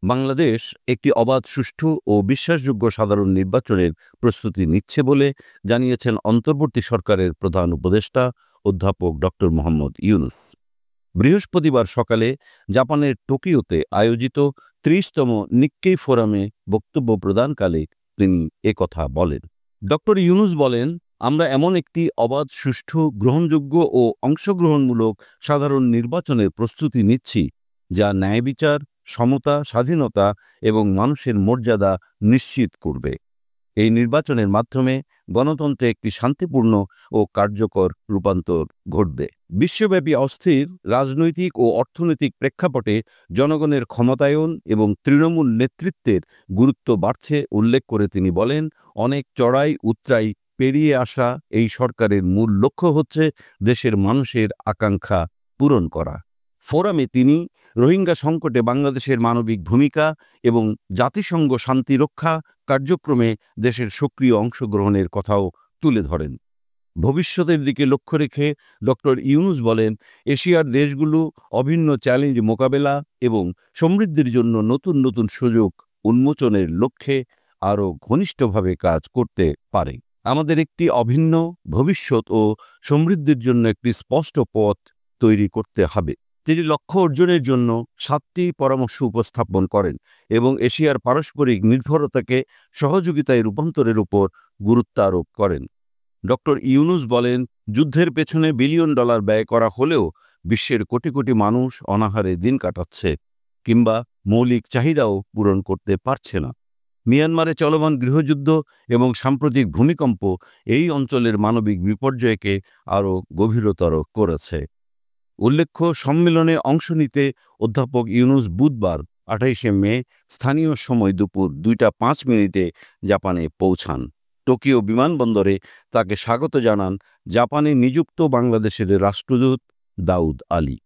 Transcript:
বাংলাদেশ একটি অবাধ, সুষ্ঠু ও বিশ্বাসযোগ্য সাধারণ নির্বাচনের প্রস্তুতি নিচ্ছে বলে জানিয়েছেন অন্তর্বর্তী সরকারের প্রধান উপদেষ্টা অধ্যাপক ডক্টর মোহাম্মদ ইউনূস। বৃহস্পতিবার সকালে জাপানের টোকিওতে আয়োজিত ৩০তম নিক্কেই ফোরামে বক্তব্য প্রদানকালে তিনি একথা বলেন। ডক্টর ইউনূস বলেন, আমরা এমন একটি অবাধ, সুষ্ঠু, গ্রহণযোগ্য ও অংশগ্রহণমূলক সাধারণ নির্বাচনের প্রস্তুতি নিচ্ছি যা ন্যায়বিচার, সমতা, স্বাধীনতা এবং মানুষের মর্যাদা নিশ্চিত করবে। এই নির্বাচনের মাধ্যমে গণতন্ত্রে একটি শান্তিপূর্ণ ও কার্যকর রূপান্তর ঘটবে। বিশ্বব্যাপী অস্থির রাজনৈতিক ও অর্থনৈতিক প্রেক্ষাপটে জনগণের ক্ষমতায়ন এবং তৃণমূল নেতৃত্বের গুরুত্ব বাড়ছে উল্লেখ করে তিনি বলেন, অনেক চড়াই উতরাই পেরিয়ে আসা এই সরকারের মূল লক্ষ্য হচ্ছে দেশের মানুষের আকাঙ্ক্ষা পূরণ করা। ফোরামে তিনি রোহিঙ্গা সংকটে বাংলাদেশের মানবিক ভূমিকা এবং জাতিসংঘ শান্তিরক্ষা কার্যক্রমে দেশের সক্রিয় অংশগ্রহণের কথাও তুলে ধরেন। ভবিষ্যতের দিকে লক্ষ্য রেখে ডক্টর ইউনূস বলেন, এশিয়ার দেশগুলো অভিন্ন চ্যালেঞ্জ মোকাবেলা এবং সমৃদ্ধির জন্য নতুন নতুন সুযোগ উন্মোচনের লক্ষ্যে আরও ঘনিষ্ঠভাবে কাজ করতে পারে। আমাদের একটি অভিন্ন ভবিষ্যৎ ও সমৃদ্ধির জন্য একটি স্পষ্ট পথ তৈরি করতে হবে। তিনি লক্ষ্য অর্জনের জন্য 7টি পরামর্শ উপস্থাপন করেন এবং এশিয়ার পারস্পরিক নির্ভরতাকে সহযোগিতায় রূপান্তরের উপর গুরুত্ব আরোপ করেন। ডক্টর ইউনূস বলেন, যুদ্ধের পেছনে বিলিয়ন ডলার ব্যয় করা হলেও বিশ্বের কোটি কোটি মানুষ অনাহারে দিন কাটাচ্ছে কিংবা মৌলিক চাহিদাও পূরণ করতে পারছে না। মিয়ানমারে চলমান গৃহযুদ্ধ এবং সাম্প্রতিক ভূমিকম্প এই অঞ্চলের মানবিক বিপর্যয়কে আরও গভীরতর করেছে। উল্লেখ্য, সম্মেলনে অংশ নিতে অধ্যাপক ইউনূস বুধবার 28শে মে স্থানীয় সময় দুপুর 2টা 5 মিনিটে জাপানে পৌঁছান। টোকিও বিমানবন্দরে তাকে স্বাগত জানান জাপানে নিযুক্ত বাংলাদেশের রাষ্ট্রদূত দাউদ আলী।